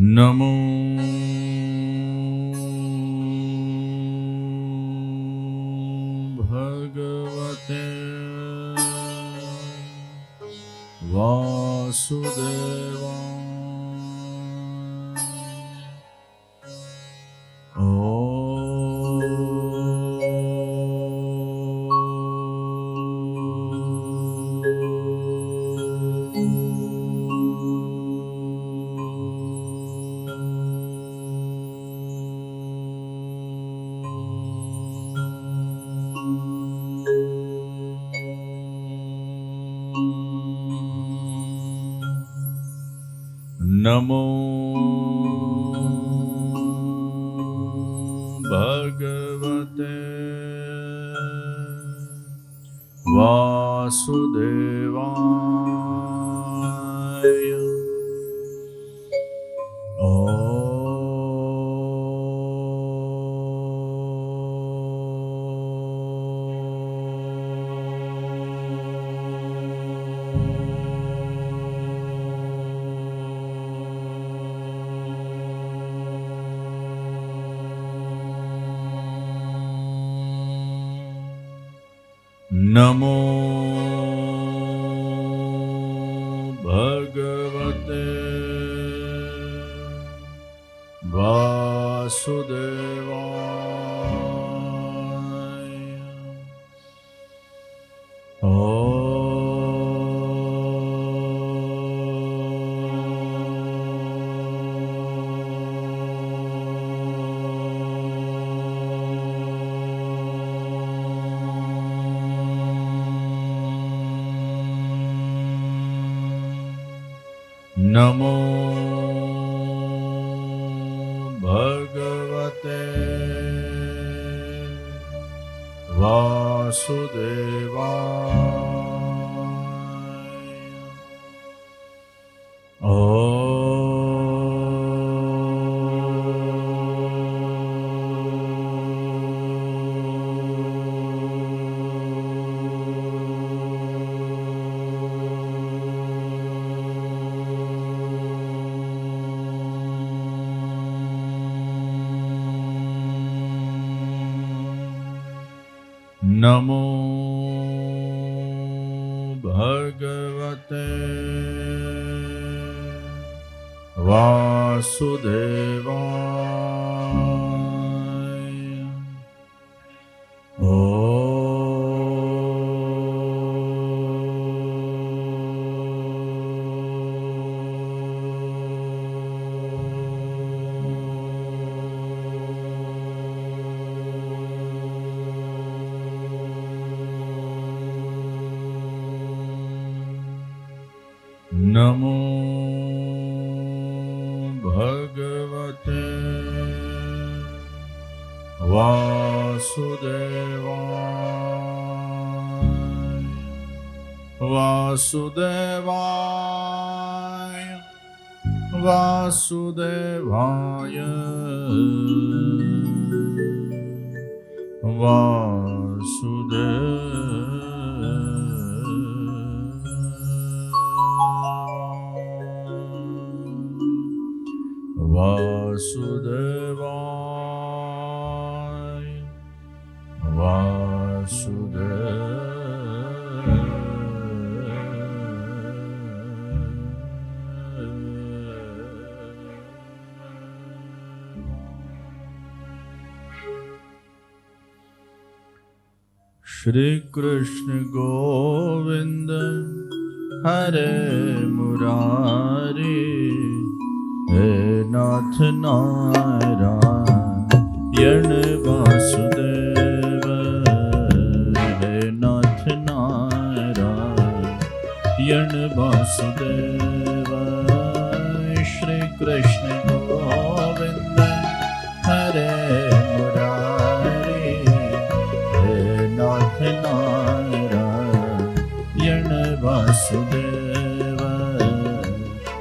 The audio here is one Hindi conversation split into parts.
नमो भगवते नमो भगवते वासुदेवाय। नमो भगवते वासुदेवाय। नमो भगवते नमो भगवते वासुदेवाय। नमो भगवते वासुदेवाय। वासुदेवाय वासुदेवाय वासुदेवाय श्री कृष्ण गोविंद हरे मुरारी हे नाथ नारायण वासुदेव। हे नाथ नारायण वासुदेव। श्री कृष्ण गोविंद हरे मुरारी हे नाथ नारायण वासुदेव।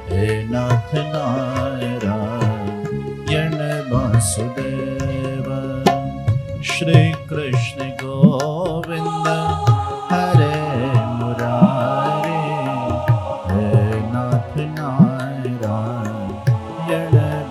हे नाथ नारायण वासुदेव। श्री कृष्ण गोविंद हरे मुरारी हे नाथ नारायण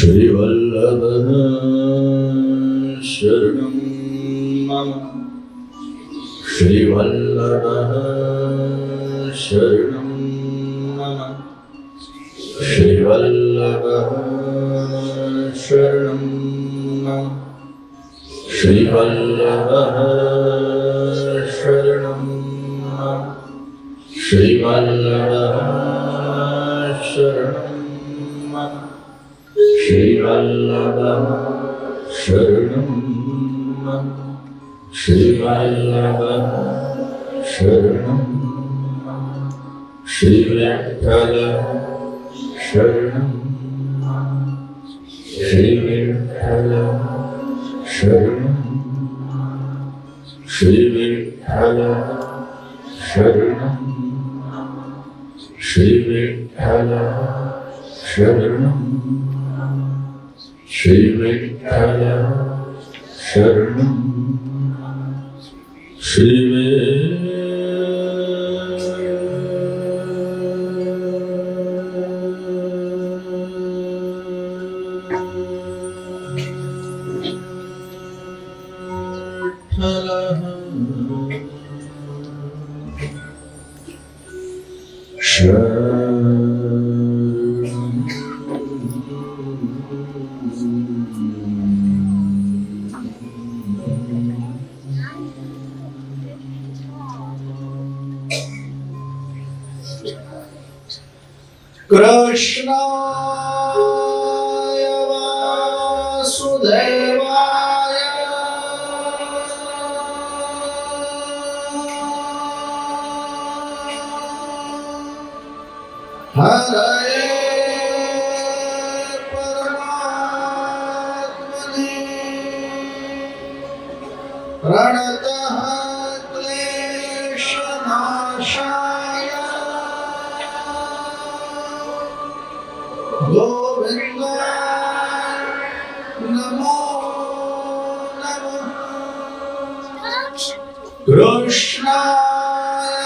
श्रीवल्लभः शरणं मम श्रीवल्लभः शरणं मम श्रीवल्लभः शरणं मम श्रीवल्लभः शरणं मम श्रीवल्लभः शरणं मम श्रीवल्लभः शरणं मम श्रीवल्लभः शरणं मम श्रीविठ्ठल शरणं मम श्रीविठ्ठल शरणं मम श्रीविठ्ठल शरणं मम श्रीविठ्ठल शरणं श्रीविठ्ठल शरणं कृष्णाय वासुदेवाय हरये परमात्मने प्रणतः क्लेशनाशाय गोविन्दाय नमो नमः कृष्णाय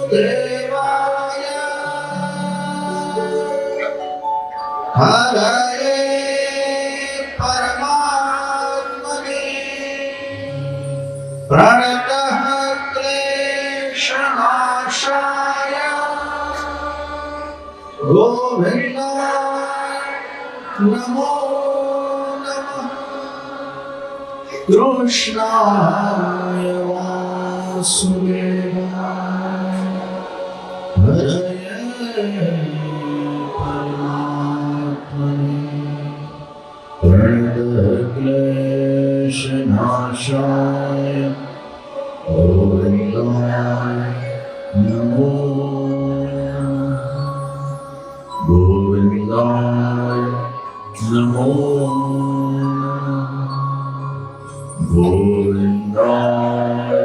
वासुदेवाय हरये परमात्मने प्रणतः क्लेशनाशाय गोविन्दाय नमो नमः कृष्णाय वासुदेवाय हरये परमात्मने प्रणतः क्लेशनाशाय गोविन्दाय नमो गोविन्दाय नमो गोविन्दाय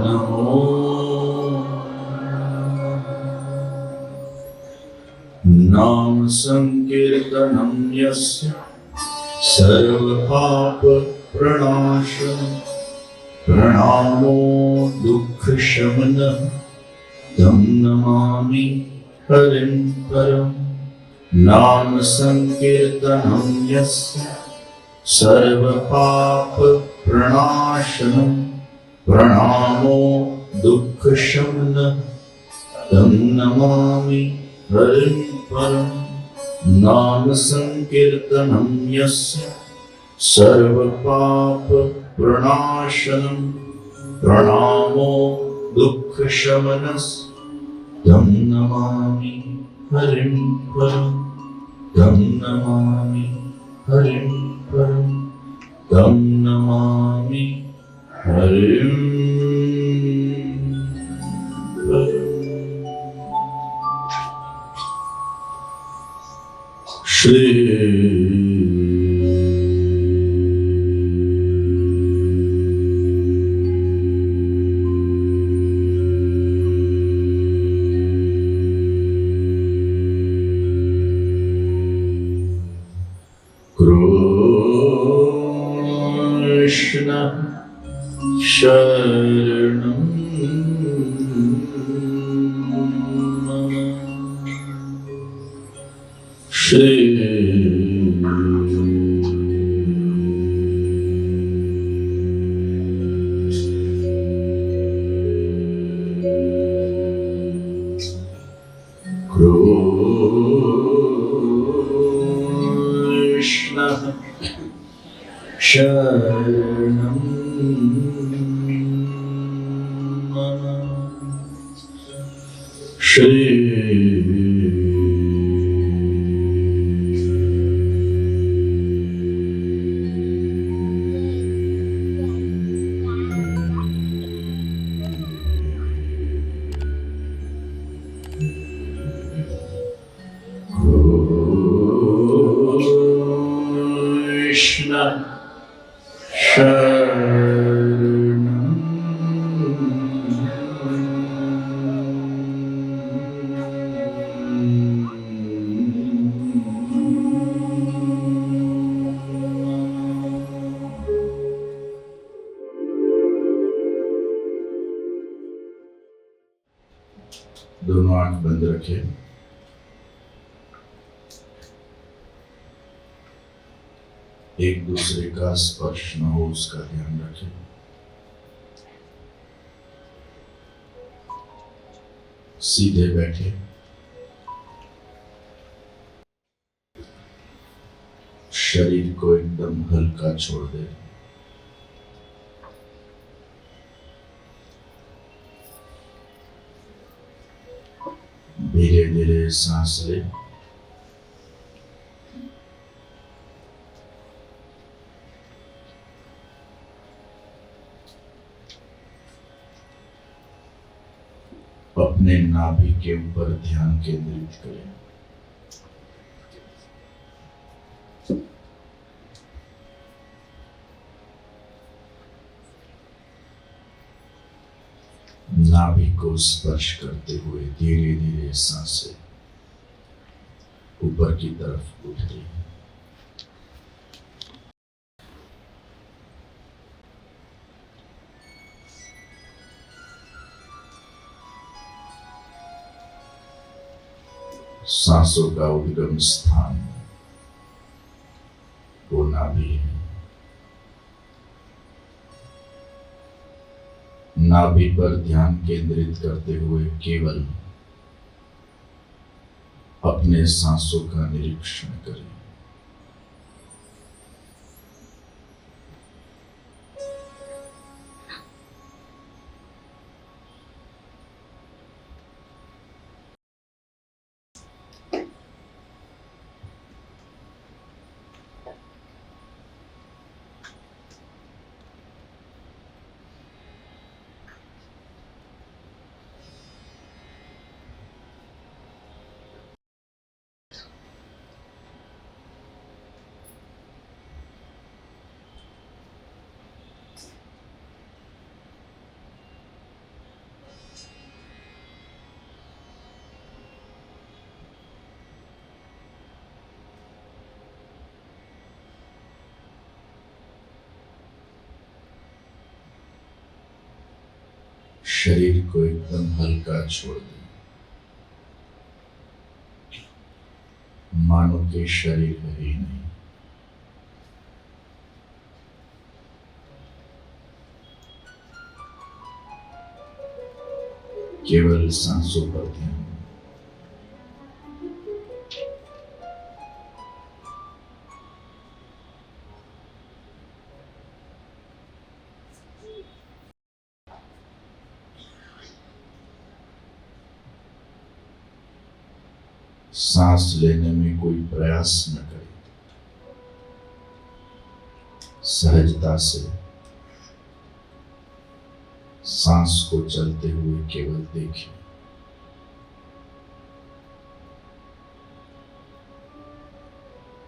नमो नाम संकीर्तनं यस्य सर्वपाप प्रणाशनं प्रणामो दुःखशमनः तं नमामि हरिं परं नाम संकीर्तनं यस्य सर्वपाप प्रणाशनं प्रणामो दुःखशमनः तं नमामि हरिं परं नाम संकीर्तनं यस्य सर्वपाप प्रणाशनं प्रणामो दुःखशमनः तं नमामि हरिं परं तं नमामि हरिं परं तं नमामि हरिं परं श्री कृष्ण शरणं मम श्री कृष्ण शरणं मम। श्री कृष्ण शरणं दोनों आंख बंद रखें। एक दूसरे का स्पर्श न हो उसका ध्यान रखें। सीधे बैठे। शरीर को एकदम हल्का छोड़ दे। धीरे धीरे सांस ले। अपने नाभि के ऊपर ध्यान केंद्रित करें। नाभि को स्पर्श करते हुए धीरे धीरे सांसें ऊपर की तरफ उठ रही है। सांसों का उद्गम स्थान वो नाभि है। नाभि पर ध्यान केंद्रित करते हुए केवल अपने सांसों का निरीक्षण करें। शरीर को एकदम हल्का छोड़ दें, मानो कि शरीर है ही नहीं। केवल सांसों पर ध्यान। सांस लेने में कोई प्रयास न करें। सहजता से सांस को चलते हुए केवल देखें।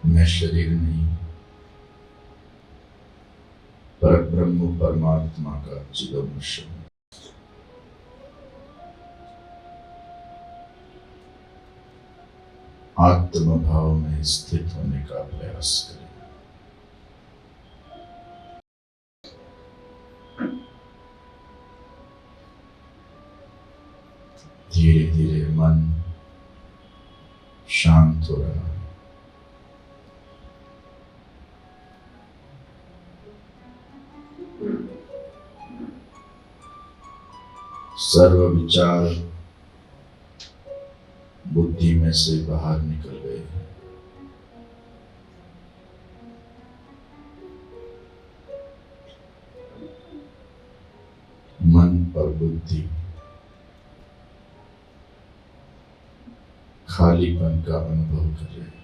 मैं शरीर नहीं, पर ब्रह्म परमात्मा का चिदंश हूं। आत्म भाव में स्थित होने का प्रयास करें। धीरे धीरे मन शांत हो रहा है। सर्व विचार बुद्धि में से बाहर निकल गए। मन और बुद्धि खालीपन का अनुभव कर रहे हैं।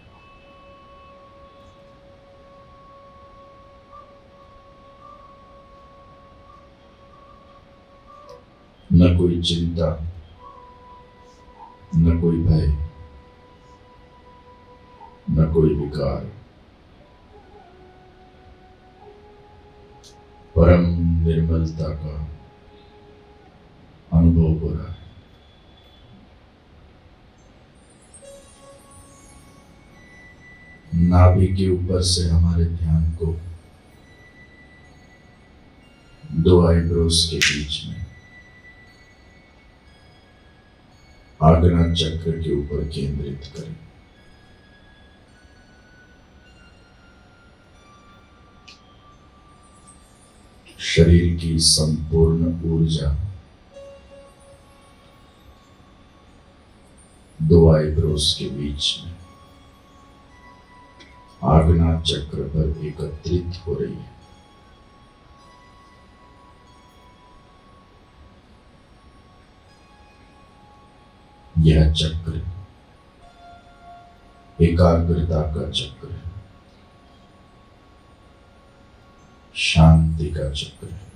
न कोई चिंता, न कोई भय, न कोई विकार, परम निर्मलता का अनुभव हो रहा है। नाभि के ऊपर से हमारे ध्यान को दो आईब्रोज के बीच में आज्ञा चक्र के ऊपर केंद्रित करें। शरीर की संपूर्ण ऊर्जा दो आईब्रोज के बीच में आज्ञा चक्र पर एकत्रित हो रही है। यह चक्र एकाग्रता का चक्र है, शांति का चक्र है,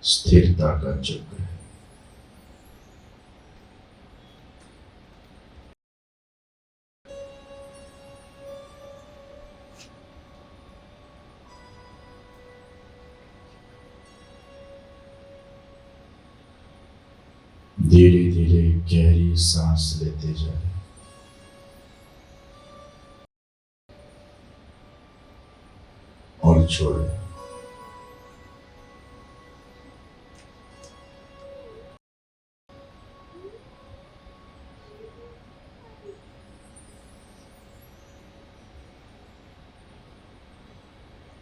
स्थिरता का चक्र है। धीरे धीरे गहरी सांस लेते जाए और छोड़े।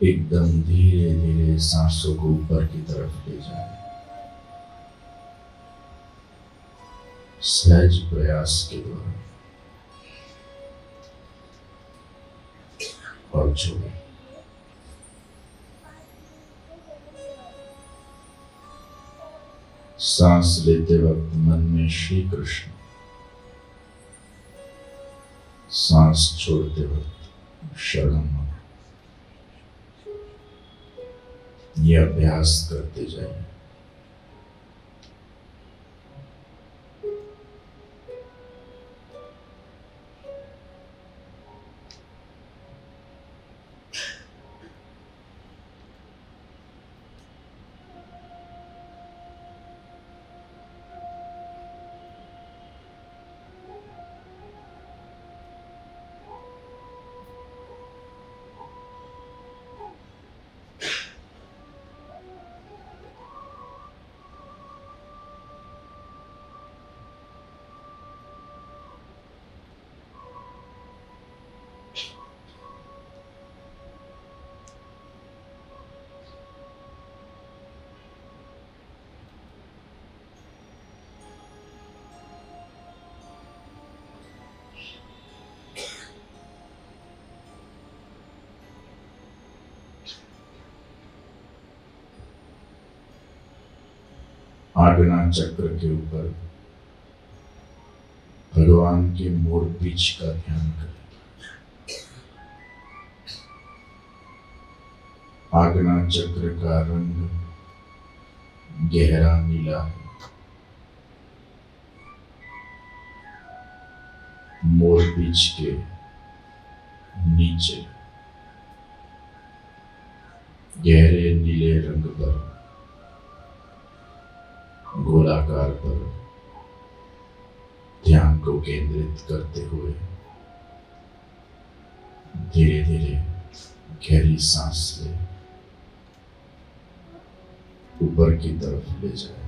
एकदम धीरे धीरे सांसों को ऊपर की तरफ ले जाए। सहज प्रयास के द्वारा और छोड़े। सांस लेते वक्त मन में श्री कृष्ण, सांस छोड़ते वक्त शरणम, यह अभ्यास करते जाइए। आज्ञा चक्र के ऊपर भगवान के मोरपींछ का ध्यान करें। आज्ञा चक्र का रंग गहरा नीला है। मोरपींछ के नीचे गहरे नीले रंग पर गोलाकार पर ध्यान को केंद्रित करते हुए धीरे धीरे गहरी सांस ले ऊपर की तरफ ले जाए।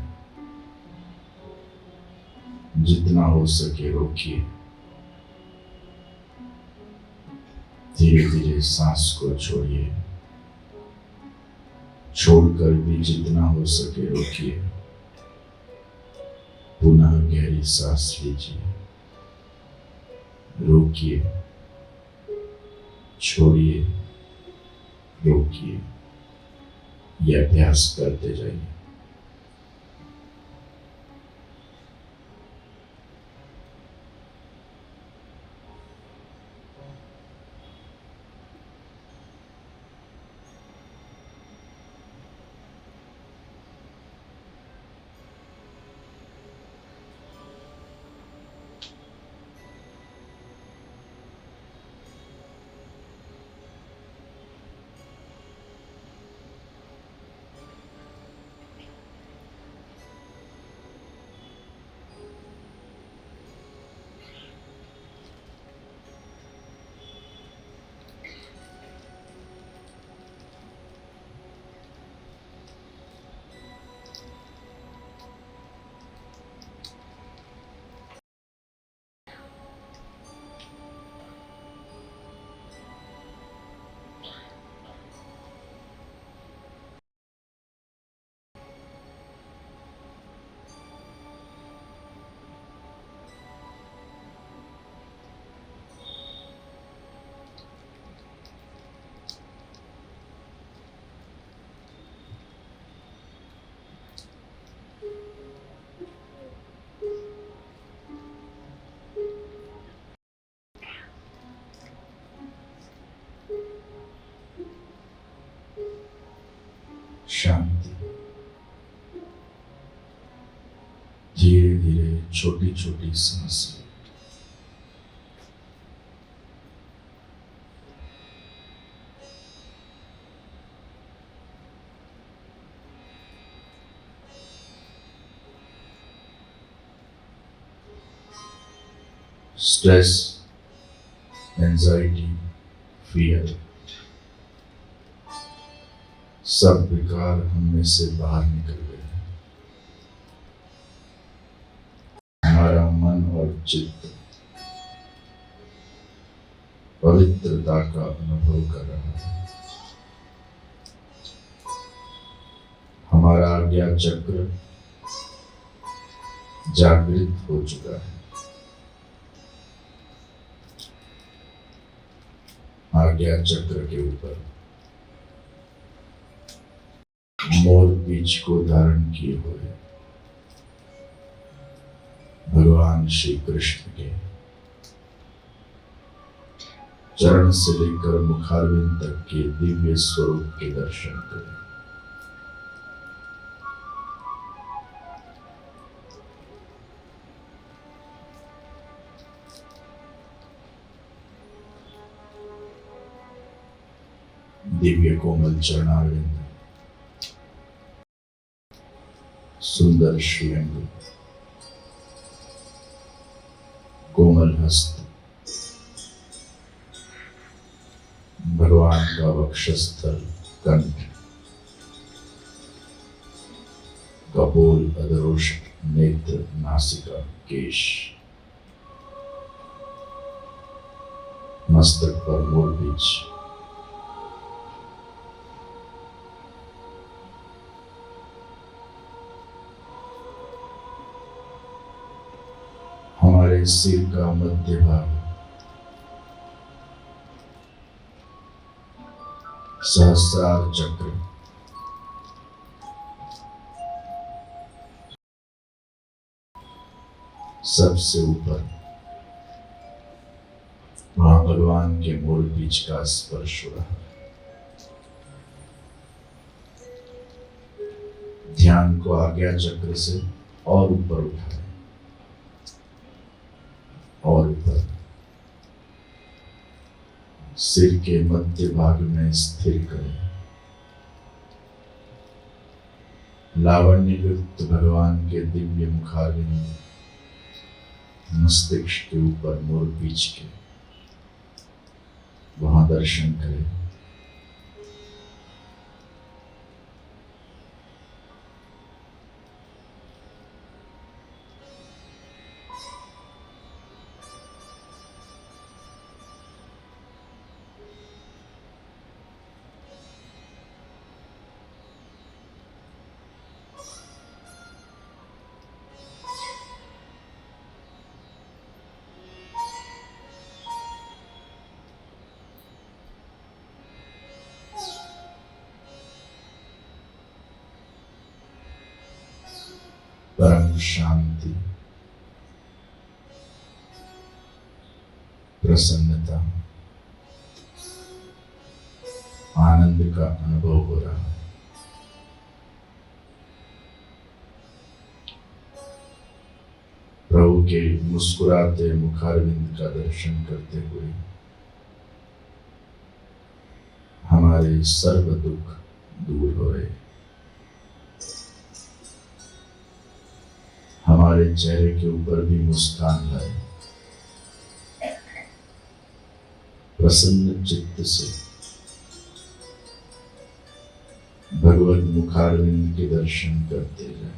जितना हो सके रोकिए। धीरे धीरे सांस को छोड़िए, छोड़कर भी जितना हो सके रोकिए। पुनः गहरी सांस लीजिए, रोकिए, छोड़िए, रोकिए। यह अभ्यास करते जाइए। शांति। धीरे धीरे छोटी छोटी सांसें। स्ट्रेस, एंजाइटी, फियर, सब विकार हम में से बाहर निकल गए। हमारा मन और चित्त पवित्रता का अनुभव कर रहा है। हमारा आज्ञा चक्र जागृत हो चुका है। आज्ञा चक्र के ऊपर मोर बीज को धारण किए हुए भगवान श्री कृष्ण के चरण से लेकर मुखारविंद तक के दिव्य स्वरूप के दर्शन करें। दिव्य कोमल चरणारविंद, सुंदर श्रीअंग, कोमल हस्त, भगवान का वक्षस्थल, कंठ, कपोल, अधरोष्ठ, नेत्र, नासिका, केश, मस्तक पर मोर बीज, हमारे सिर का मध्य भाग, सहस्रार चक्र, सबसे ऊपर वहां भगवान के मोर बीज का स्पर्श हो रहा है। ध्यान को आज्ञा चक्र से और ऊपर उठाएं, और ऊपर सिर के मध्य भाग में स्थिर करें। लावण्य युक्त भगवान के दिव्य मुखारविंद मस्तिष्क के ऊपर मोर बीज के, वहां दर्शन करें। परम शांति, प्रसन्नता, आनंद का अनुभव हो रहा है। प्रभु के मुस्कुराते मुखारविंद का दर्शन करते हुए हमारे सर्व दुख दूर हो रहे, हमारे चेहरे के ऊपर भी मुस्कान लाए, प्रसन्न चित्त से भगवत मुखारविंद के दर्शन करते जाए।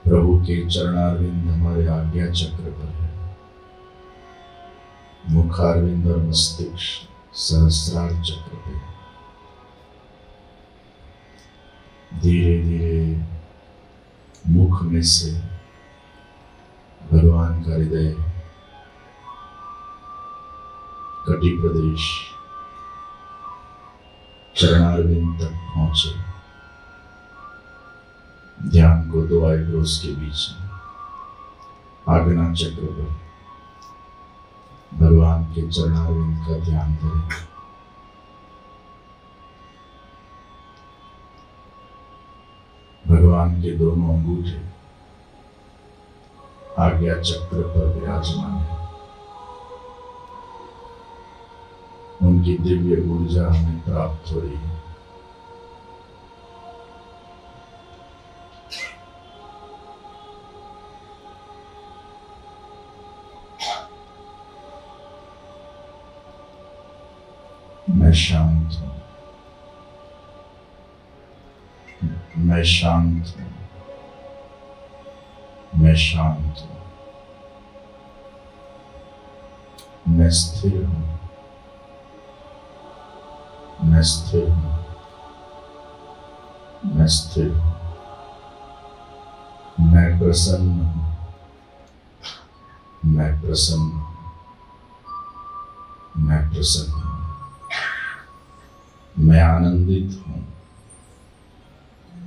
प्रभु के चरणारविंद हमारे आज्ञा चक्र पर है, मुखारविंद और मस्तिष्क सहस्रार चक्र पे। धीरे धीरे मुख में से भगवान का हृदय कटी प्रदेश चरणारविंद तक पहुंचे। ध्यान को दो आईब्रोज के बीच में आज्ञा चक्र पर भगवान के चरणारविंद का ध्यान करें। भगवान के दोनों अंगूठे आज्ञा चक्र पर विराजमान है। उनकी दिव्य ऊर्जा हमें प्राप्त हो रही है। मैं शांत हूं, मैं शांत हूं, मैं शांत हूं, मैं स्थिर हूं, मैं स्थिर हूं, मैं स्थिर हूं, मैं प्रसन्न हूं, मैं प्रसन्न हूं, मैं प्रसन्न हूं, मैं आनंदित हूं,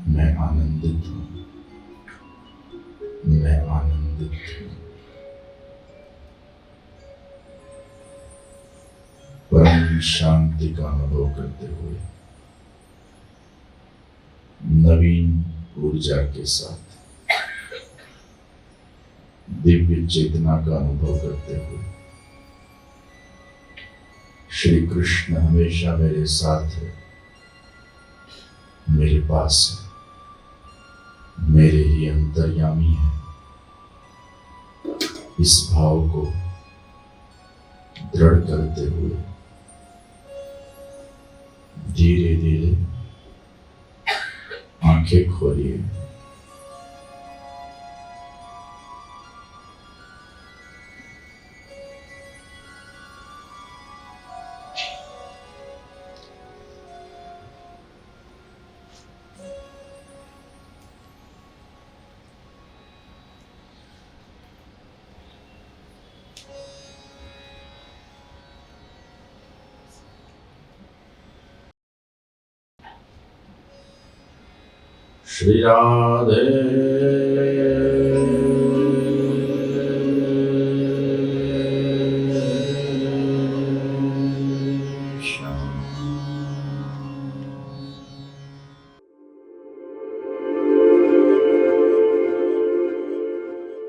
मैं आनंदित हूं, मैं आनंदित हूं। परम शांति का अनुभव करते हुए नवीन ऊर्जा के साथ दिव्य चेतना का अनुभव करते हुए श्री कृष्ण हमेशा मेरे साथ है, मेरे पास है, मेरे ही अंतर्यामी है। इस भाव को दृढ़ करते हुए धीरे धीरे आंखें खोलिए। श्री राधे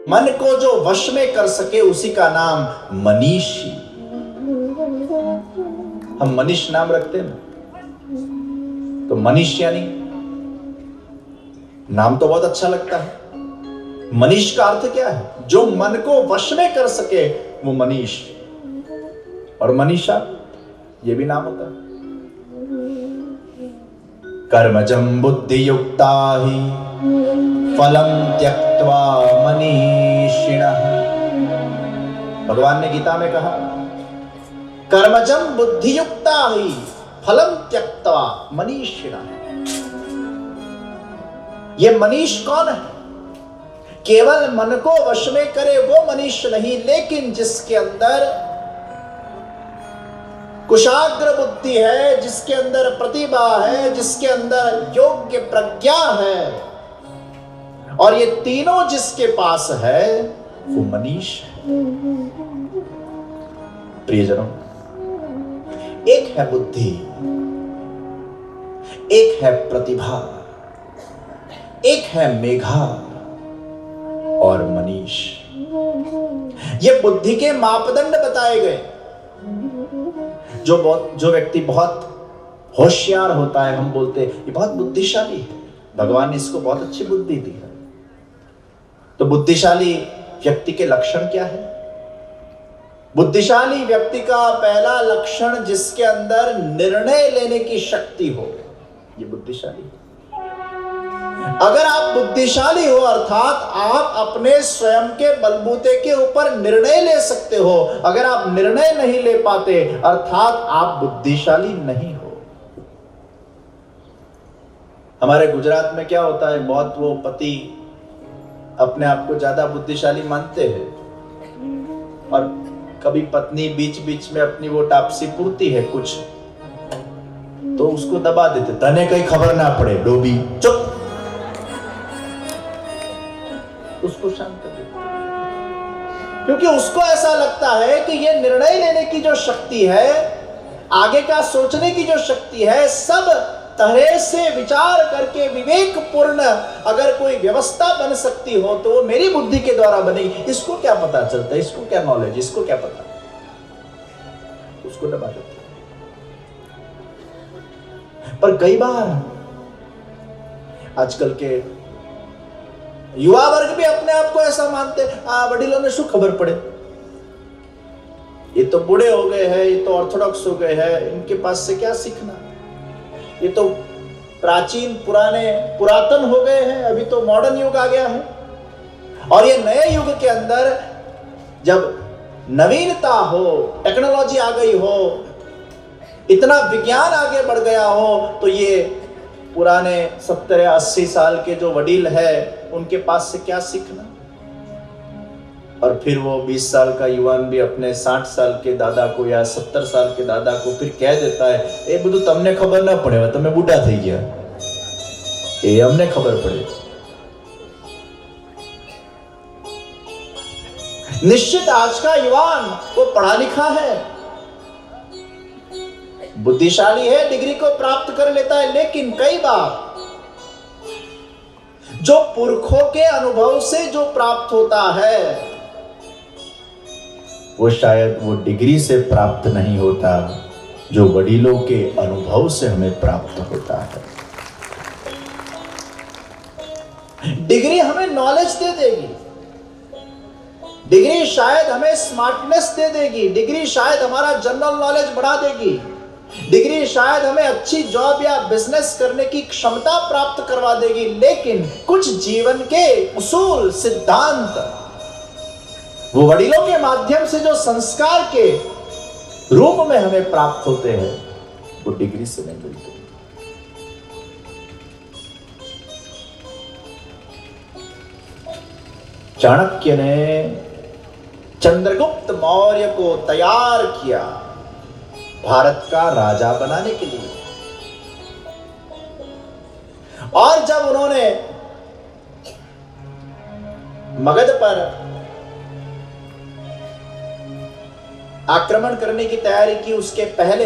मन को जो वश में कर सके उसी का नाम मनीषी। हम मनीष नाम रखते हैं ना, तो मनीष यानी नाम तो बहुत अच्छा लगता है। मनीष का अर्थ क्या है? जो मन को वश में कर सके वो मनीष। और मनीषा ये भी नाम होता है। कर्मजं बुद्धि युक्ता ही फलं त्यक्त्वा मनीषिणः भगवान ने गीता में कहा, कर्मजम बुद्धियुक्ता ही फलम त्यक्त्वा मनीषिणः। ये मनीष कौन है? केवल मन को वश में करे वो मनीष नहीं, लेकिन जिसके अंदर कुशाग्र बुद्धि है, जिसके अंदर प्रतिभा है, जिसके अंदर योग्य प्रज्ञा है, और ये तीनों जिसके पास है वो मनीष है। प्रियजनों, एक है बुद्धि, एक है प्रतिभा, एक है मेघा और मनीष। ये बुद्धि के मापदंड बताए गए। जो व्यक्ति बहुत होशियार होता है, हम बोलते हैं ये बहुत बुद्धिशाली है, भगवान ने इसको बहुत अच्छी बुद्धि दी है। तो बुद्धिशाली व्यक्ति के लक्षण क्या है? बुद्धिशाली व्यक्ति का पहला लक्षण, जिसके अंदर निर्णय लेने की शक्ति हो, ये बुद्धिशाली है। अगर आप बुद्धिशाली हो अर्थात आप अपने स्वयं के बलबूते के ऊपर निर्णय ले सकते हो। अगर आप निर्णय नहीं ले पाते अर्थात आप बुद्धिशाली नहीं हो। हमारे गुजरात में क्या होता है, बहुत वो पति अपने आप को ज्यादा बुद्धिशाली मानते हैं और कभी पत्नी बीच बीच में अपनी वो टापसी पूरती है कुछ, तो उसको दबा देते, तने कहीं खबर ना पड़े डोबी, चुप, उसको शांत कर देते। क्योंकि उसको ऐसा लगता है कि ये निर्णय लेने की जो शक्ति है, आगे का सोचने की जो शक्ति है, सब तरह से विचार करके विवेकपूर्ण अगर कोई व्यवस्था बन सकती हो तो वो मेरी बुद्धि के द्वारा बनेगी। इसको क्या पता चलता है, इसको क्या नॉलेज, इसको क्या पता, उसको दबा देते। पर कई बार आजकल के युवा वर्ग भी अपने आप को ऐसा मानते हैं, वडीलों ने शू खबर पड़े, ये तो बूढ़े हो गए हैं, ये तो ऑर्थोडॉक्स हो गए हैं, इनके पास से क्या सीखना, ये तो प्राचीन पुरातन हो गए हैं, अभी तो मॉडर्न युग आ गया है। और ये नए युग के अंदर जब नवीनता हो, टेक्नोलॉजी आ गई हो, इतना विज्ञान आगे बढ़ गया हो, तो ये पुराने 70-80 साल के जो वडील है उनके पास से क्या सीखना। और फिर वो 20 साल का युवान भी अपने 60 साल के दादा को या 70 साल के दादा को फिर कह देता है, ए बुद्धू तमने खबर ना पड़े, तमे बूढ़ा थई गया, ए हमने खबर पड़े। निश्चित आज का युवान वो पढ़ा लिखा है, बुद्धिशाली है, डिग्री को प्राप्त कर लेता है, लेकिन कई बार जो पुरखों के अनुभव से जो प्राप्त होता है वो शायद वो डिग्री से प्राप्त नहीं होता, जो वडीलों के अनुभव से हमें प्राप्त होता है। डिग्री हमें नॉलेज दे देगी, डिग्री शायद हमें स्मार्टनेस दे देगी, डिग्री शायद हमारा जनरल नॉलेज बढ़ा देगी, डिग्री शायद हमें अच्छी जॉब या बिजनेस करने की क्षमता प्राप्त करवा देगी, लेकिन कुछ जीवन के उसूल, सिद्धांत वो वडीलों के माध्यम से जो संस्कार के रूप में हमें प्राप्त होते हैं वो डिग्री से नहीं मिलते। चाणक्य ने चंद्रगुप्त मौर्य को तैयार किया भारत का राजा बनाने के लिए। और जब उन्होंने मगध पर आक्रमण करने की तैयारी की, उसके पहले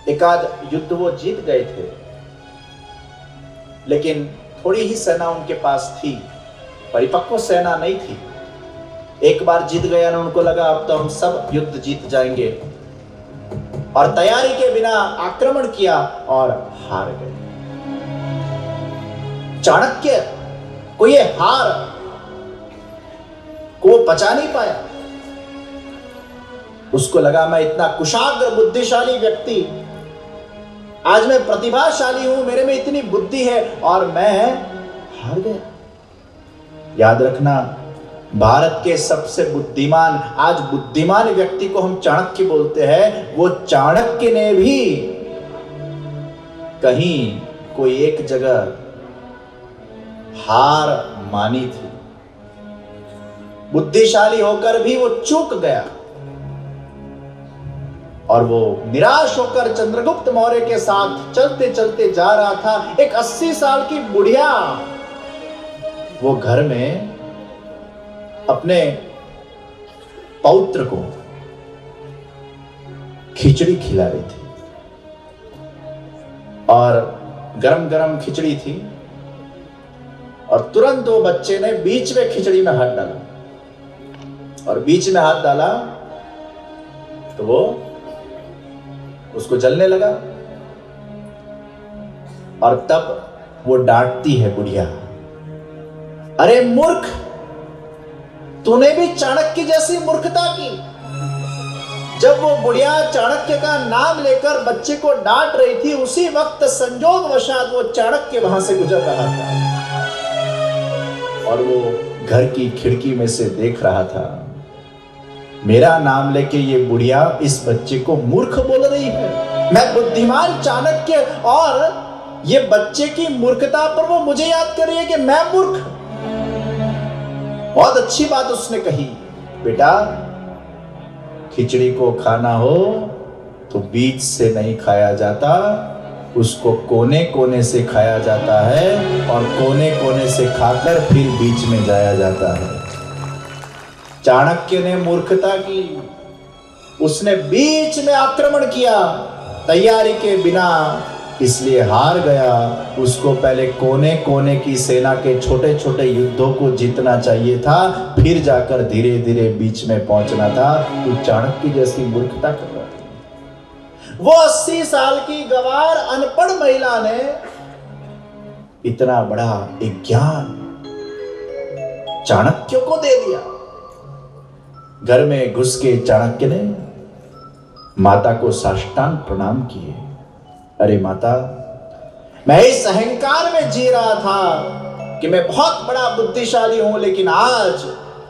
एकाध युद्ध वो जीत गए थे, लेकिन थोड़ी ही सेना उनके पास थी, परिपक्व सेना नहीं थी। एक बार जीत गया ना, उनको लगा अब तो हम सब युद्ध जीत जाएंगे, और तैयारी के बिना आक्रमण किया और हार गए। चाणक्य को ये हार को पचा नहीं पाया। उसको लगा मैं इतना कुशाग्र बुद्धिशाली व्यक्ति, आज मैं प्रतिभाशाली हूं, मेरे में इतनी बुद्धि है और मैं हार गया। याद रखना, भारत के सबसे बुद्धिमान, आज बुद्धिमान व्यक्ति को हम चाणक्य बोलते हैं, वो चाणक्य ने भी कहीं कोई एक जगह हार मानी थी। बुद्धिशाली होकर भी वो चूक गया और वो निराश होकर चंद्रगुप्त मौर्य के साथ चलते चलते जा रहा था। एक 80 साल की बुढ़िया वो घर में अपने पौत्र को खिचड़ी खिला रही थी और गरम गरम खिचड़ी थी और तुरंत वो बच्चे ने बीच में खिचड़ी में हाथ डाला और बीच में हाथ डाला तो वो उसको जलने लगा और तब वो डांटती है बुढ़िया, अरे मूर्ख, तूने भी चाणक्य जैसी मूर्खता की। जब वो बुढ़िया चाणक्य का नाम लेकर बच्चे को डांट रही थी, उसी वक्त संजोगवशात वो चाणक्य वहां से गुजर रहा था और वो घर की खिड़की में से देख रहा था। मेरा नाम लेके ये बुढ़िया इस बच्चे को मूर्ख बोल रही है। मैं बुद्धिमान चाणक्य और ये बच्चे की मूर्खता पर वो मुझे याद कर रही है कि मैं मूर्ख। बहुत अच्छी बात उसने कही, बेटा खिचड़ी को खाना हो तो बीच से नहीं खाया जाता, उसको कोने कोने से खाया जाता है और कोने कोने से खाकर फिर बीच में जाया जाता है। चाणक्य ने मूर्खता की, उसने बीच में आक्रमण किया तैयारी के बिना, इसलिए हार गया। उसको पहले कोने कोने की सेना के छोटे छोटे युद्धों को जीतना चाहिए था, फिर जाकर धीरे धीरे बीच में पहुंचना था। तो चाणक्य जैसी मूर्खता कर रहा था। वो 80 साल की गवार अनपढ़ महिला ने इतना बड़ा एक ज्ञान चाणक्य को दे दिया। घर में घुस के चाणक्य ने माता को साष्टांग प्रणाम किए। अरे माता, मैं इस अहंकार में जी रहा था कि मैं बहुत बड़ा बुद्धिशाली हूं, लेकिन आज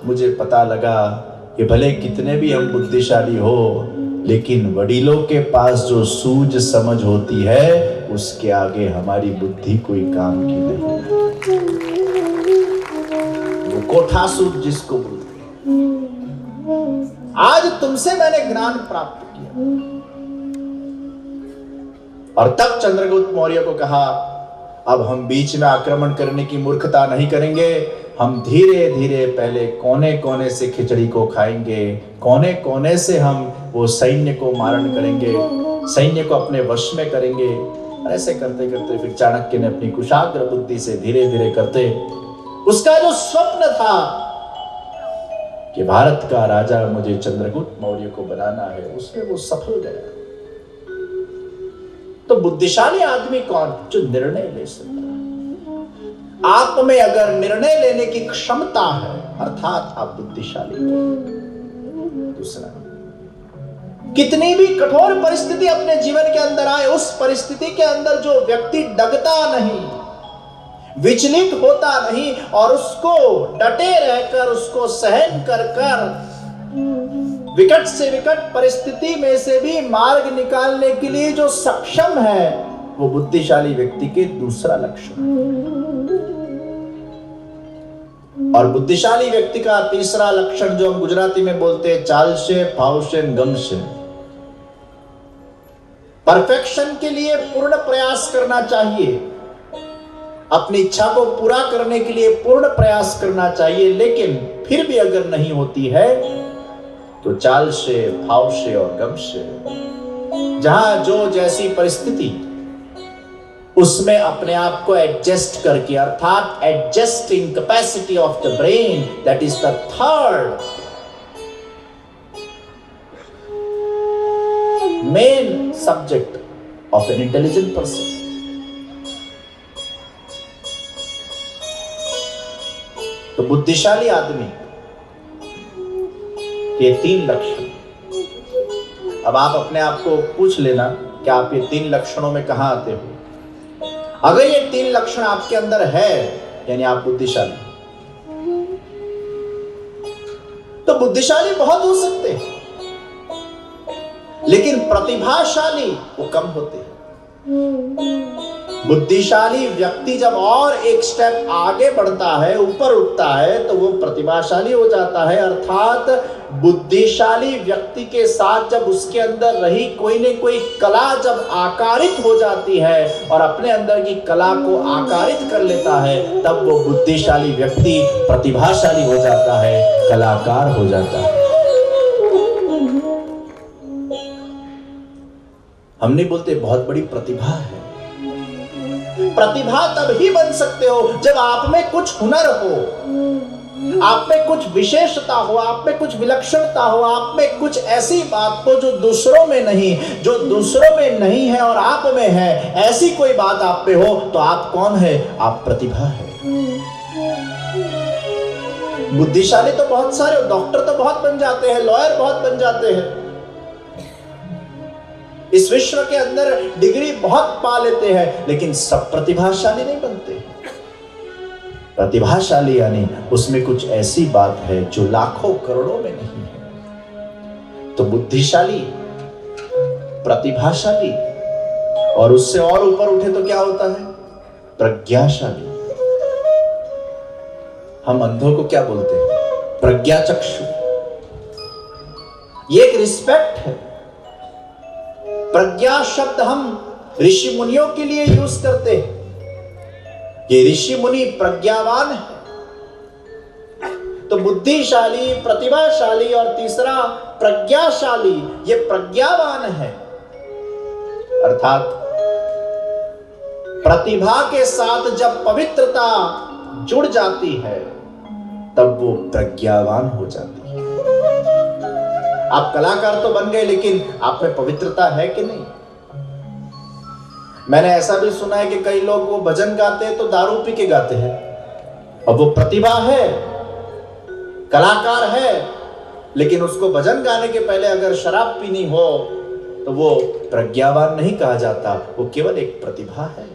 मुझे पता लगा कि भले कितने भी हम बुद्धिशाली हो, लेकिन वडीलों के पास जो सूझ समझ होती है उसके आगे हमारी बुद्धि कोई काम की नहीं। वो कोठासूद जिसको बोलते हैं। आज तुमसे मैंने ज्ञान प्राप्त किया। और तब चंद्रगुप्त मौर्य को कहा, अब हम बीच में आक्रमण करने की मूर्खता नहीं करेंगे, हम धीरे धीरे पहले कोने कोने से खिचड़ी को खाएंगे, कोने कोने से हम वो सैन्य को मारण करेंगे, सैन्य को अपने वश में करेंगे। और ऐसे करते करते फिर चाणक्य ने अपनी कुशाग्र बुद्धि से धीरे धीरे करते उसका जो स्वप्न था कि भारत का राजा मुझे चंद्रगुप्त मौर्य को बनाना है, उसमें वो सफल गया। तो बुद्धिशाली आदमी कौन? जो निर्णय ले सकता है। आप में अगर निर्णय लेने की क्षमता है, अर्थात आप बुद्धिशाली हैं। दूसरा, कितनी भी कठोर परिस्थिति अपने जीवन के अंदर आए, उस परिस्थिति के अंदर जो व्यक्ति डगता नहीं, विचलित होता नहीं और उसको डटे रहकर उसको सहन कर कर विकट से विकट परिस्थिति में से भी मार्ग निकालने के लिए जो सक्षम है, वो बुद्धिशाली व्यक्ति के दूसरा लक्षण। और बुद्धिशाली व्यक्ति का तीसरा लक्षण जो हम गुजराती में बोलते हैं चालशे, फावशे, गमशे। परफेक्शन के लिए पूर्ण प्रयास करना चाहिए, अपनी इच्छा को पूरा करने के लिए पूर्ण प्रयास करना चाहिए, लेकिन फिर भी अगर नहीं होती है तो चाल से, भाव से और गम से, जहां जो जैसी परिस्थिति उसमें अपने आप को एडजस्ट करके, अर्थात adjusting capacity of the brain, that is the third main subject of an intelligent person. तो बुद्धिशाली आदमी ये 3 लक्षण। अब आप अपने आप को पूछ लेना कि आप ये 3 लक्षणों में कहां आते हो। अगर ये 3 लक्षण आपके अंदर है, यानी आप बुद्धिशाली। बुद्धिशाली बहुत हो सकते हैं, लेकिन प्रतिभाशाली वो कम होते हैं। बुद्धिशाली व्यक्ति जब और एक स्टेप आगे बढ़ता है, ऊपर उठता है, तो वो प्रतिभाशाली हो जाता है। अर्थात बुद्धिशाली व्यक्ति के साथ जब उसके अंदर रही कोई न कोई कला जब आकारित हो जाती है और अपने अंदर की कला को आकारित कर लेता है, तब वो बुद्धिशाली व्यक्ति प्रतिभाशाली हो जाता है, कलाकार हो जाता है। हम नहीं बोलते बहुत बड़ी प्रतिभा है। प्रतिभा तब ही बन सकते हो जब आप में कुछ हुनर हो, आप में कुछ विशेषता हो, आप में कुछ विलक्षणता हो, आप में कुछ ऐसी बात हो जो दूसरों में नहीं, जो दूसरों में नहीं है और आप में है, ऐसी कोई बात आप पे हो, तो आप कौन है? आप प्रतिभा है। बुद्धिशाली तो बहुत सारे, डॉक्टर तो बहुत बन जाते हैं, लॉयर बहुत बन जाते हैं, इस विश्व के अंदर डिग्री बहुत पा लेते हैं, लेकिन सब प्रतिभाशाली नहीं बनते। प्रतिभाशाली यानी उसमें कुछ ऐसी बात है जो लाखों करोड़ों में नहीं है। तो बुद्धिशाली, प्रतिभाशाली, और उससे और ऊपर उठे तो क्या होता है? प्रज्ञाशाली। हम अंधों को क्या बोलते हैं? प्रज्ञाचक्षु। ये एक रिस्पेक्ट है। प्रज्ञा शब्द हम ऋषि मुनियों के लिए यूज करते हैं। ये ऋषि मुनि प्रज्ञावान है। तो बुद्धिशाली, प्रतिभाशाली और तीसरा प्रज्ञाशाली, ये प्रज्ञावान है। अर्थात प्रतिभा के साथ जब पवित्रता जुड़ जाती है, तब वो प्रज्ञावान हो जाती है। आप कलाकार तो बन गए, लेकिन आप में पवित्रता है कि नहीं? मैंने ऐसा भी सुना है कि कई लोग वो भजन गाते हैं तो दारू पी के गाते हैं। अब वो प्रतिभा है, कलाकार है, लेकिन उसको भजन गाने के पहले अगर शराब पीनी हो तो वो प्रज्ञावान नहीं कहा जाता, वो केवल एक प्रतिभा है।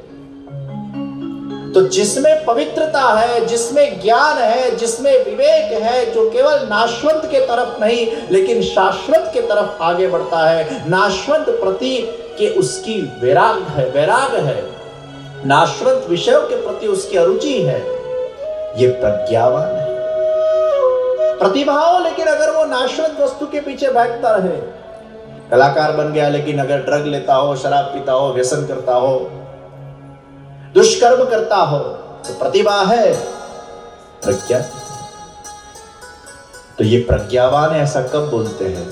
तो जिसमें पवित्रता है, जिसमें ज्ञान है, जिसमें विवेक है, जो केवल नाशवंत के तरफ नहीं लेकिन शाश्वत के तरफ आगे बढ़ता है, नाशवंत प्रति के उसकी वैराग है, नाशवंत विषयों के प्रति उसकी अरुचि है, ये प्रज्ञावान है। प्रतिभा हो लेकिन अगर वो नाशवंत वस्तु के पीछे भागता रहे, कलाकार बन गया लेकिन अगर ड्रग लेता हो, शराब पीता हो, व्यसन करता हो, दुष्कर्म करता हो, तो प्रतिभा है, प्रज्ञा। तो ये प्रज्ञावान है, ऐसा कब बोलते हैं?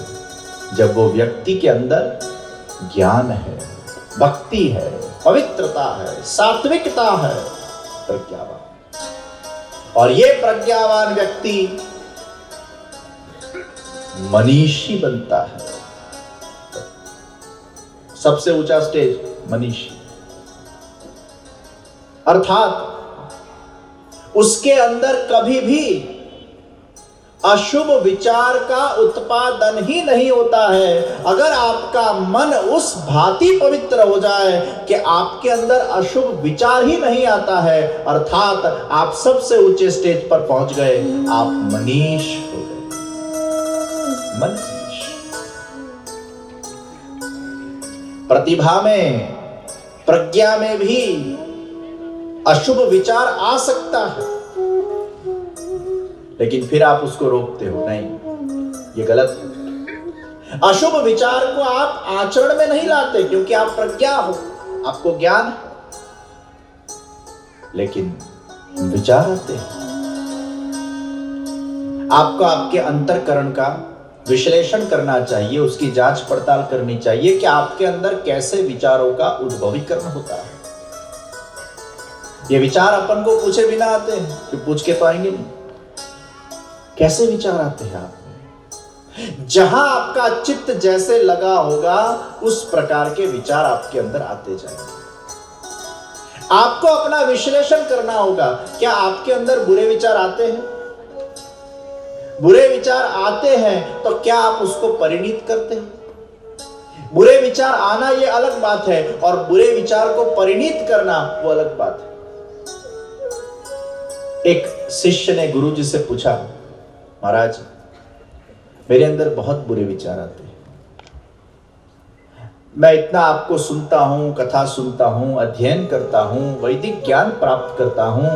जब वो व्यक्ति के अंदर ज्ञान है, भक्ति है, पवित्रता है, सात्विकता है, प्रज्ञावान। और ये प्रज्ञावान व्यक्ति मनीषी बनता है। सबसे ऊंचा स्टेज मनीषी, अर्थात उसके अंदर कभी भी अशुभ विचार का उत्पादन ही नहीं होता है। अगर आपका मन उस भांति पवित्र हो जाए कि आपके अंदर अशुभ विचार ही नहीं आता है, अर्थात आप सबसे ऊंचे स्टेज पर पहुंच गए, आप मनीष हो गए। मनीष। प्रतिभा में, प्रज्ञा में भी अशुभ विचार आ सकता है, लेकिन फिर आप उसको रोकते हो, नहीं, ये गलत है। अशुभ विचार को आप आचरण में नहीं लाते क्योंकि आप प्रज्ञा हो, आपको ज्ञान है, लेकिन विचार आते हैं। आपको आपके अंतःकरण का विश्लेषण करना चाहिए, उसकी जांच पड़ताल करनी चाहिए कि आपके अंदर कैसे विचारों का उद्भवीकरण होता है। ये विचार अपन को पूछे बिना आते हैं, कि पूछ के तो आएंगे नहीं। कैसे विचार आते हैं आप में? जहां आपका चित्त जैसे लगा होगा, उस प्रकार के विचार आपके अंदर आते जाएंगे। आपको अपना विश्लेषण करना होगा, क्या आपके अंदर बुरे विचार आते हैं? बुरे विचार आते हैं तो क्या आप उसको परिणीत करते हैं? बुरे विचार आना ये अलग बात है, और बुरे विचार को परिणीत करना वो अलग बात है। एक शिष्य ने गुरुजी से पूछा, महाराज मेरे अंदर बहुत बुरे विचार आते हैं। मैं इतना आपको सुनता हूं, कथा सुनता हूं, अध्ययन करता हूं, वैदिक ज्ञान प्राप्त करता हूं,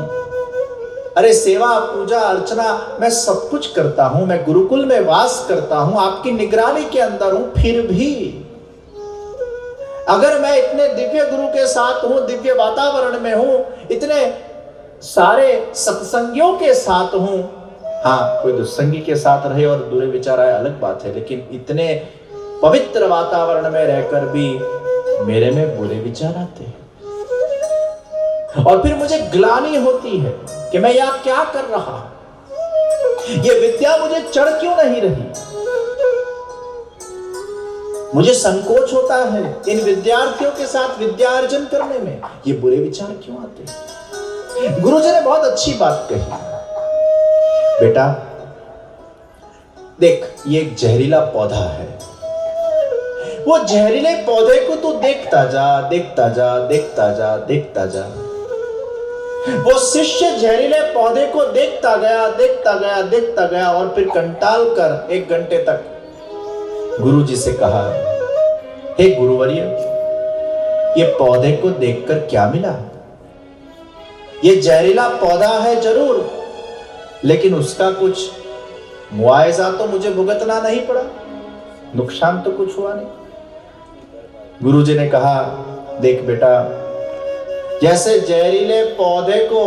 अरे सेवा पूजा अर्चना मैं सब कुछ करता हूं, मैं गुरुकुल में वास करता हूं, आपकी निगरानी के अंदर हूं, फिर भी अगर मैं इतने दिव्य गुरु के साथ हूं, दिव्य वातावरण में हूं, इतने सारे सत्संगियों के साथ हूं, हाँ कोई दुस्संगी के साथ रहे और बुरे विचार आए अलग बात है, लेकिन इतने पवित्र वातावरण में रहकर भी मेरे में बुरे विचार आते हैं और फिर मुझे ग्लानि होती है कि मैं यहां क्या कर रहा हूं, ये विद्या मुझे चढ़ क्यों नहीं रही। मुझे संकोच होता है इन विद्यार्थियों के साथ विद्या अर्जन करने में, ये बुरे विचार क्यों आते हैं। गुरुजी ने बहुत अच्छी बात कही, बेटा देख ये एक जहरीला पौधा है, वो जहरीले पौधे को तू देखता जा, देखता जा, देखता जा, देखता जा। वो शिष्य जहरीले पौधे को देखता गया, देखता गया, देखता गया और फिर कंटाल कर 1 घंटे तक गुरु जी से कहा, हे गुरुवर्य, ये पौधे को देखकर क्या मिला? ये जहरीला पौधा है जरूर, लेकिन उसका कुछ मुआवजा तो मुझे भुगतना नहीं पड़ा, नुकसान तो कुछ हुआ नहीं। गुरु जी ने कहा, देख बेटा, जैसे जहरीले पौधे को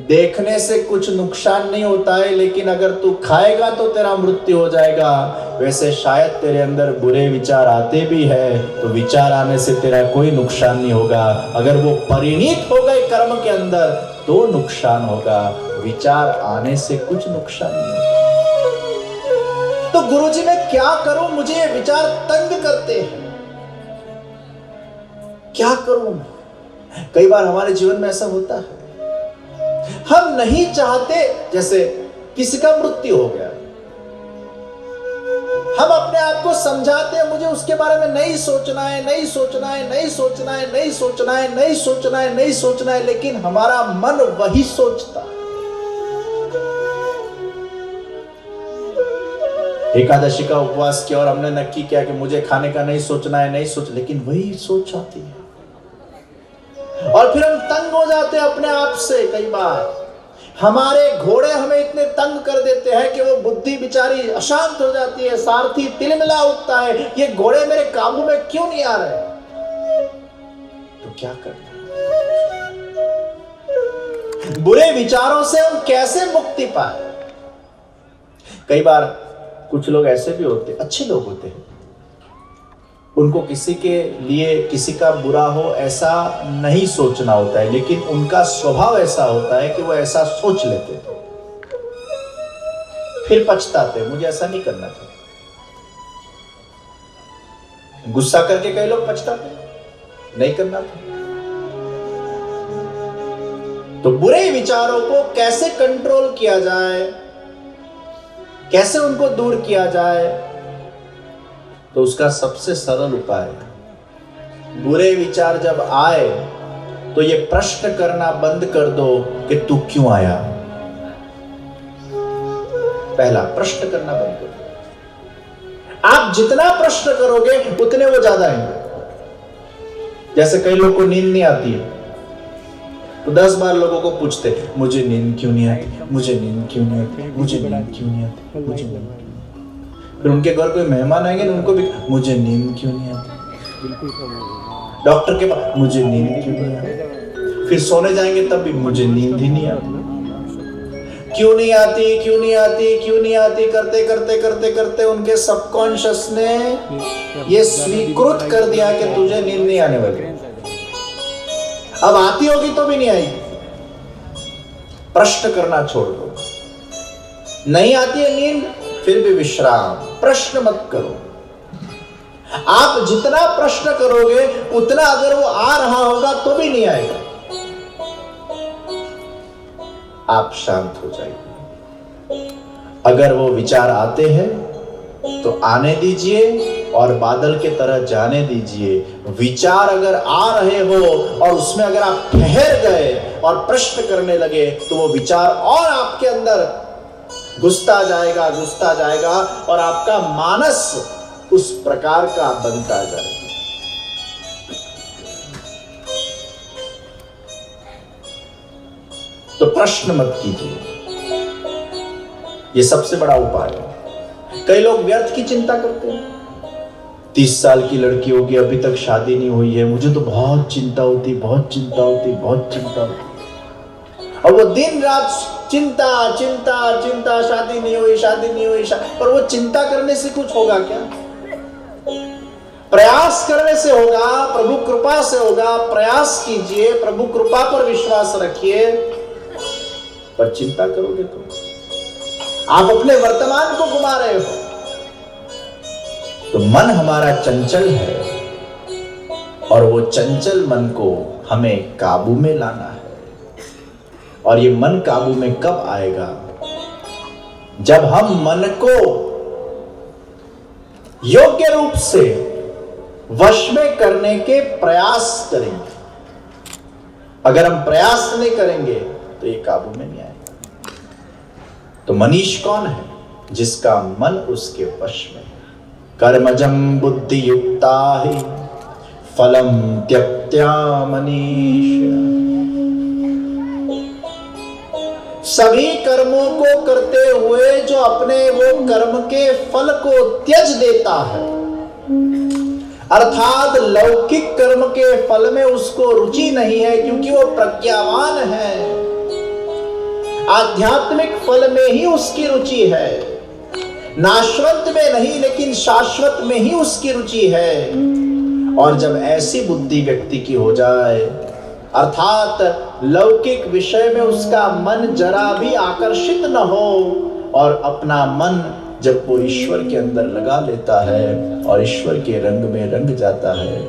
देखने से कुछ नुकसान नहीं होता है, लेकिन अगर तू खाएगा तो तेरा मृत्यु हो जाएगा, वैसे शायद तेरे अंदर बुरे विचार आते भी है तो विचार आने से तेरा कोई नुकसान नहीं होगा, अगर वो परिणित हो गए कर्म के अंदर तो नुकसान होगा, विचार आने से कुछ नुकसान नहीं होगा। तो गुरुजी मैं क्या करूं, मुझे ये विचार तंग करते हैं, क्या करूं। कई बार हमारे जीवन में ऐसा होता है, हम नहीं चाहते, जैसे किसी का मृत्यु हो गया, हम अपने आप को समझाते हैं मुझे उसके बारे में नहीं सोचना है, नहीं सोचना है, नहीं सोचना है, नहीं सोचना है, नहीं सोचना है, नहीं सोचना है, लेकिन हमारा मन वही सोचता है। एकादशी का उपवास किया और हमने नक्की किया कि मुझे खाने का नहीं सोचना है, नहीं सोच, लेकिन वही सोच आती है और फिर हम तंग हो जाते हैं अपने आप से। कई बार हमारे घोड़े हमें इतने तंग कर देते हैं कि वो बुद्धि बेचारी अशांत हो जाती है, सारथी तिलमिला उठता है, ये घोड़े मेरे काबू में क्यों नहीं आ रहे। तो क्या करना, बुरे विचारों से हम कैसे मुक्ति पाए। कई बार कुछ लोग ऐसे भी होते, अच्छे लोग होते हैं, उनको किसी के लिए किसी का बुरा हो ऐसा नहीं सोचना होता है, लेकिन उनका स्वभाव ऐसा होता है कि वो ऐसा सोच लेते थे, फिर पछताते, मुझे ऐसा नहीं करना था। गुस्सा करके कई लोग पछताते, नहीं करना था। तो बुरे विचारों को कैसे कंट्रोल किया जाए, कैसे उनको दूर किया जाए, तो उसका सबसे सरल उपाय, बुरे विचार जब आए तो ये प्रश्न करना बंद कर दो कि तू क्यों आया। पहला प्रश्न करना बंद कर दो। आप जितना प्रश्न करोगे उतने वो ज्यादा आएंगे। जैसे कई लोगों को नींद नहीं आती है तो 10 बार लोगों को पूछते, मुझे नींद क्यों नहीं आती, मुझे नींद क्यों नहीं आती, मुझे नींद क्यों नहीं आती, मुझे नींद। फिर उनके घर कोई मेहमान आएंगे ना, उनको भी मुझे नींद क्यों नहीं आती, डॉक्टर के पास मुझे नींद क्यों नहीं आती, फिर सोने जाएंगे तब भी मुझे नींद ही नहीं आती, क्यों नहीं आती, क्यों नहीं आती, क्यों नहीं आती, करते करते करते करते उनके सबकॉन्शियस ने ये स्वीकृत कर दिया कि तुझे नींद नहीं आने वाली। अब आती होगी तो भी नहीं आएगी। प्रश्न करना छोड़ दो, नहीं आती है नींद फिर भी विश्राम, प्रश्न मत करो। आप जितना प्रश्न करोगे उतना अगर वो आ रहा होगा तो भी नहीं आएगा, आप शांत हो जाइए। अगर वो विचार आते हैं तो आने दीजिए और बादल के तरह जाने दीजिए। विचार अगर आ रहे हो और उसमें अगर आप ठहर गए और प्रश्न करने लगे तो वो विचार और आपके अंदर घुसता जाएगा और आपका मानस उस प्रकार का बनता जाएगा। तो प्रश्न मत कीजिए, ये सबसे बड़ा उपाय है। कई लोग व्यर्थ की चिंता करते हैं। 30 साल की लड़की होगी, अभी तक शादी नहीं हुई है, मुझे तो बहुत चिंता होती। और वो दिन रात चिंता, शादी नहीं हुई। पर वो चिंता करने से कुछ होगा क्या? प्रयास करने से होगा, प्रभु कृपा से होगा। प्रयास कीजिए, प्रभु कृपा पर विश्वास रखिए। पर चिंता करोगे तो आप अपने वर्तमान को गुमा रहे हो। तो मन हमारा चंचल है और वो चंचल मन को हमें काबू में लाना है। और ये मन काबू में कब आएगा? जब हम मन को योग्य रूप से वश में करने के प्रयास करेंगे। अगर हम प्रयास नहीं करेंगे तो ये काबू में नहीं आएगा। तो मनीष कौन है? जिसका मन उसके वश में है। कर्मजं बुद्धि युक्ता ही फलम त्यक्त्या मनीष। सभी कर्मों को करते हुए जो अपने वो कर्म के फल को त्यज देता है, अर्थात लौकिक कर्म के फल में उसको रुचि नहीं है क्योंकि वो प्रज्ञावान है, आध्यात्मिक फल में ही उसकी रुचि है, नाशवंत में नहीं लेकिन शाश्वत में ही उसकी रुचि है। और जब ऐसी बुद्धि व्यक्ति की हो जाए, अर्थात लौकिक विषय में उसका मन जरा भी आकर्षित न हो और अपना मन जब वो ईश्वर के अंदर लगा लेता है और ईश्वर के रंग में रंग जाता है,